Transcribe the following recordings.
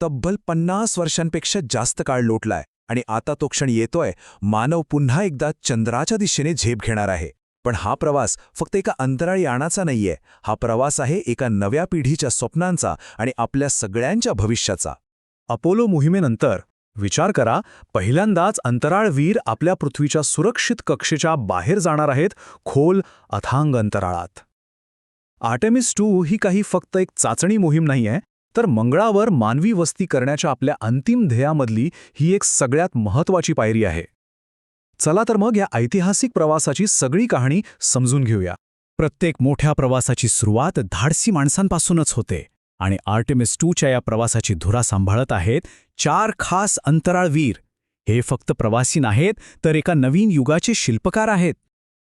तब्बल 50 वर्षांपेक्षा जास्त काळ लोटलाय आणि आता तो क्षण येतोय, मानव पुन्हा एकदा चंद्राच्या दिशेने झेप घेणार आहे. पण हा प्रवास फक्त एका अंतराळी यानाचा नाहीये, हा प्रवास आहे एका नव्या पिढीच्या स्वप्नांचा आणि आपल्या सगळ्यांच्या भविष्याचा. अपोलो मोहिमेनंतर विचार करा, पहिल्यांदाच अंतराळवीर आपल्या पृथ्वीच्या सुरक्षित कक्षेच्या बाहेर जाणार आहेत, खोल अथांग अंतराळात. आर्टेमिस 2 ही काही फक्त एक चाचणी मोहीम नाहीये, तर मंगळावर मानवी वस्ती करण्याच्या आपल्या अंतिम ध्येयामधली ही एक सगळ्यात महत्त्वाची पायरी आहे. चला तर मग या ऐतिहासिक प्रवासाची सगळी कहाणी समजून घेऊया. प्रत्येक मोठ्या प्रवासाची सुरुवात धाडसी माणसांपासूनच होते आणि आर्टेमिस 2च्या या प्रवासाची धुरा सांभाळत आहेत 4 खास अंतराळवीर. हे फक्त प्रवासी नाहीत, तर एका नवीन युगाचे शिल्पकार आहेत.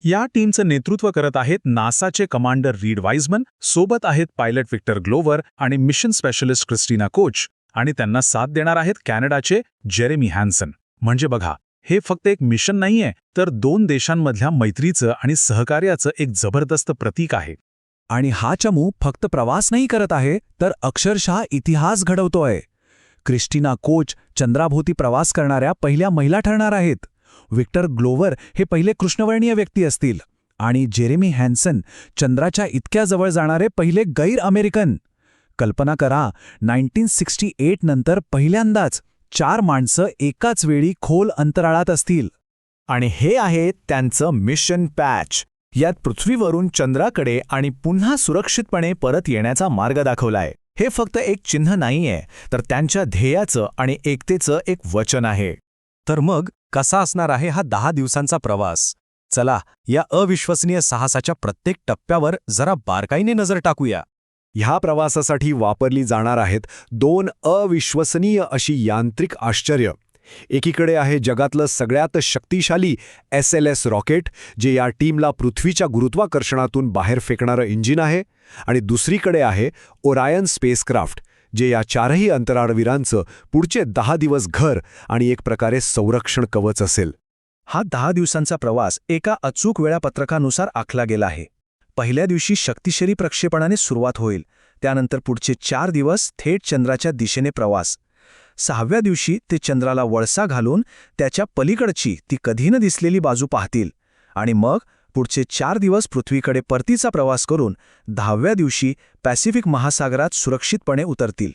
या टीमचं नेतृत्व करत आहेत नासाचे कमांडर रीड वाइजमन, सोबत आहेत पायलट व्हिक्टर ग्लोवर आणि मिशन स्पेशलिस्ट क्रिस्टिना कोच, आणि त्यांना साथ देणार आहेत कॅनडाचे जेरेमी हॅन्सन. म्हणजे बघा, हे फक्त एक मिशन नाहीये, तर 2 देशांमधल्या मैत्रीचं आणि सहकार्याचं एक जबरदस्त प्रतीक आहे. आणि हा चमू फक्त प्रवास नाही करत आहे, तर अक्षरशः इतिहास घडवतोय. क्रिस्टिना कोच चंद्राभोवती प्रवास करणाऱ्या पहिल्या महिला ठरणार आहेत. व्हिक्टर ग्लोवर हे पहिले कृष्णवर्णीय व्यक्ती असतील आणि जेरेमी हॅन्सन चंद्राच्या इतक्या जवळ जाणारे पहिले गैर अमेरिकन. कल्पना करा, 1968 नंतर पहिल्यांदाच 4 माणसं एकाच वेळी खोल अंतराळात असतील. आणि हे आहे त्यांचं मिशन पॅच. यात पृथ्वीवरून चंद्राकडे आणि पुन्हा सुरक्षितपणे परत येण्याचा मार्ग दाखवलाय. हे फक्त एक चिन्ह नाहीये, तर त्यांच्या ध्येयाचं आणि एकतेचं एक वचन आहे. तर मग कसा असणार आहे हा 10 दिवसांचा प्रवास? चला, या अविश्वसनीय साहसाच्या प्रत्येक टप्प्यावर जरा बारकाईने नजर टाकूया. ह्या प्रवासासाठी वापरली जाणार आहेत 2 अविश्वसनीय अशी यांत्रिक आश्चर्य. एकीकडे आहे जगातलं सगळ्यात शक्तिशाली SLS रॉकेट, जे या टीमला पृथ्वीच्या गुरुत्वाकर्षणातून बाहेर फेकणारं इंजिन आहे, आणि दुसरीकडे आहे ओरायन स्पेसक्राफ्ट, जे या 4ही अंतराळवीरांचं पुढचे 10 दिवस घर आणि एक प्रकारे संरक्षण कवच असेल. हा 10 दिवसांचा प्रवास एका अचूक वेळापत्रकानुसार आखला गेला आहे. पहिल्या दिवशी शक्तिशाली प्रक्षेपणाने सुरुवात होईल, त्यानंतर पुढचे 4 दिवस थेट चंद्राच्या दिशेने प्रवास. 6व्या दिवशी ते चंद्राला वळसा घालून त्याच्या पलीकडची ती कधी न दिसलेली बाजू पाहतील, आणि मग पुढचे 4 दिवस पृथ्वीकडे परतीचा प्रवास करून 10व्या दिवशी पॅसिफिक महासागरात सुरक्षितपणे उतरतील.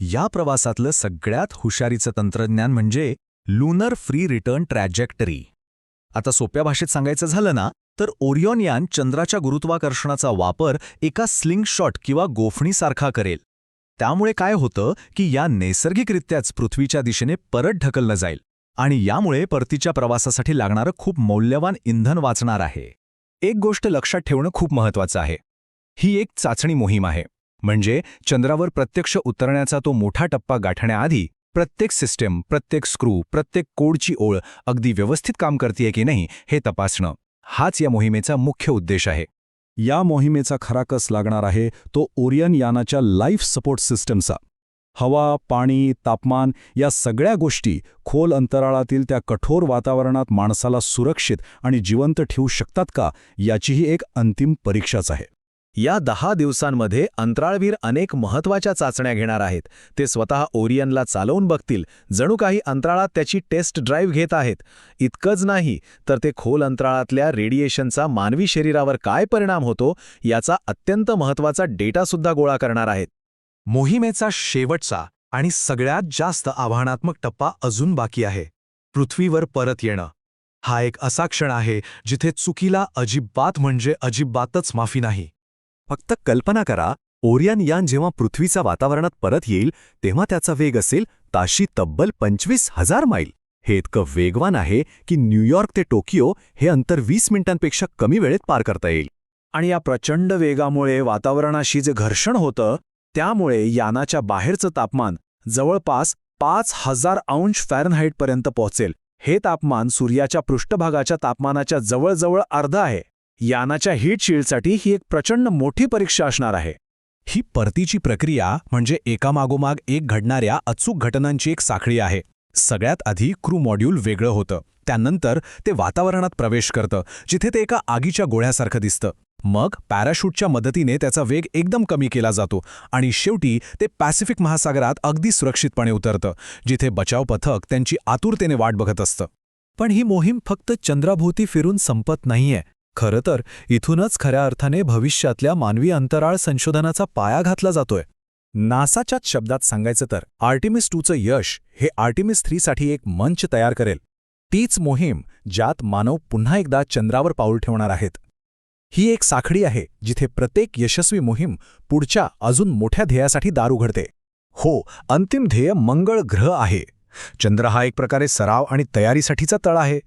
या प्रवासातलं सगळ्यात हुशारीचं तंत्रज्ञान म्हणजे लुनर फ्री रिटर्न ट्रॅजेक्टरी. आता सोप्या भाषेत सांगायचं झालं ना, तर ओरियन यान चंद्राच्या गुरुत्वाकर्षणाचा वापर एका स्लिंगशॉट किंवा गोफणीसारखा करेल. त्यामुळे काय होतं की या नैसर्गिकरित्याच पृथ्वीच्या दिशेने परत ढकललं जाईल, आणि यामुळे परतीच्या प्रवासासाठी लागणारं खूप मौल्यवान इंधन वाचणार आहे. एक गोष्ट लक्षात ठेवणं खूप महत्त्वाचं आहे. ही एक चाचणी मोहीम आहे, म्हणजे चंद्रावर प्रत्यक्ष उतरण्याचा तो मोठा टप्पा गाठण्याआधी प्रत्येक सिस्टम, प्रत्येक स्क्रू, प्रत्येक कोडची ओळ अगदी व्यवस्थित काम करतेय की नाही हे तपासणं, हाच या मोहिमेचा मुख्य उद्देश आहे. या मोहिमेचा खरा कस लागणार आहे तो ओरियन यानाच्या लाईफ सपोर्ट सिस्टमचा. हवा, पाणी, तापमान या सगळ्या गोष्टी खोल अंतराळातील त्या कठोर वातावरणात माणसाला सुरक्षित आणि जिवंत ठेवू शकतात का, याचीही एक अंतिम परीक्षाच आहे. या 10 दिवसांमध्ये अंतराळवीर अनेक महत्त्वाच्या चाचण्या घेणार आहेत. ते स्वतः ओरियनला चालवून बघतील, जणू काही अंतराळात त्याची टेस्ट ड्राईव्ह घेत आहेत. इतकंच नाही, तर ते खोल अंतराळातल्या रेडिएशनचा मानवी शरीरावर काय परिणाम होतो याचा अत्यंत महत्त्वाचा डेटासुद्धा गोळा करणार आहेत. मोहिमेचा शेवटचा आणि सगळ्यात जास्त आव्हानात्मक टप्पा अजून बाकी आहे, पृथ्वीवर परत येणं. हा एक असा क्षण आहे जिथे चुकीला अजिबात म्हणजे अजिबातच माफी नाही. फक्त कल्पना करा, ओरियन यान जेव्हा पृथ्वीच्या वातावरणात परत येईल तेव्हा त्याचा वेग असेल ताशी तब्बल 25,000 मैल. हे इतकं वेगवान आहे की न्यूयॉर्क ते टोकियो हे अंतर 20 मिनिटांपेक्षा कमी वेळेत पार करता येईल. आणि या प्रचंड वेगामुळे वातावरणाशी जे घर्षण होतं, त्यामुळे यानाच्या बाहेरचं तापमान जवळपास 5,000 अंश फॅरनहाईटपर्यंत पोहोचेल. हे तापमान सूर्याच्या पृष्ठभागाच्या तापमानाच्या जवळजवळ अर्धा आहे. यानाच्या हीट शील्डसाठी ही एक प्रचंड मोठी परीक्षा असणार आहे. ही परतीची प्रक्रिया म्हणजे एकामागोमाग एक घडणाऱ्या अचूक घटनांची एक साखळी आहे. सगळ्यात आधी क्रू मॉड्यूल वेगळं होतं, त्यानंतर ते वातावरणात प्रवेश करतं, जिथे ते एका आगीच्या गोळ्यासारखं दिसतं. मग पॅराशूटच्या मदतीने त्याचा वेग एकदम कमी केला जातो आणि शेवटी ते पॅसिफिक महासागरात अगदी सुरक्षितपणे उतरतं, जिथे बचाव पथक त्यांची आतुरतेने वाट बघत असतं. पण ही मोहीम फक्त चंद्राभोवती फिरून संपत नाहीये. खरं तर इथूनच खऱ्या अर्थाने भविष्यातल्या मानवी अंतराळ संशोधनाचा पाया घातला जातोय. नासाच्याच शब्दात सांगायचं तर आर्टेमिस 2चं यश हे आर्टेमिस 3साठी एक मंच तयार करेल. तीच मोहीम ज्यात मानव पुन्हा एकदा चंद्रावर पाऊल ठेवणार आहेत. ही एक साखळी आहे जिथे प्रत्येक यशस्वी मोहीम पुढच्या अजून मोठ्या ध्येयासाठी दार उघडते. हो, अंतिम ध्येय मंगळ ग्रह आहे. चंद्र हा एक प्रकारे सराव आणि तयारीसाठीचा तळ आहे.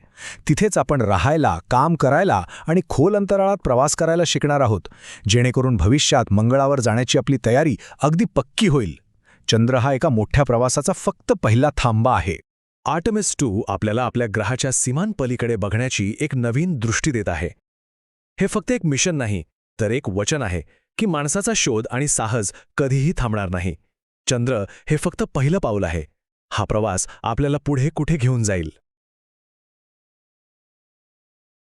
तिथेच आपण राहायला, काम करायला आणि खोल अंतराळात प्रवास करायला शिकणार आहोत, जेणेकरून भविष्यात मंगळावर जाण्याची आपली तयारी अगदी पक्की होईल. चंद्र हा एका मोठ्या प्रवासाचा फक्त पहिला थांबा आहे. आर्टेमिस 2 आपल्याला आपल्या ग्रहाच्या सीमांपलीकडे बघण्याची एक नवीन दृष्टी देत आहे. हे फक्त एक मिशन नाही, तर एक वचन आहे की माणसाचा शोध आणि साहस कधीही थांबणार नाही. चंद्र हे फक्त पहिलं पाऊल आहे. हा प्रवास आपल्याला पुढे कुठे घेऊन जाईल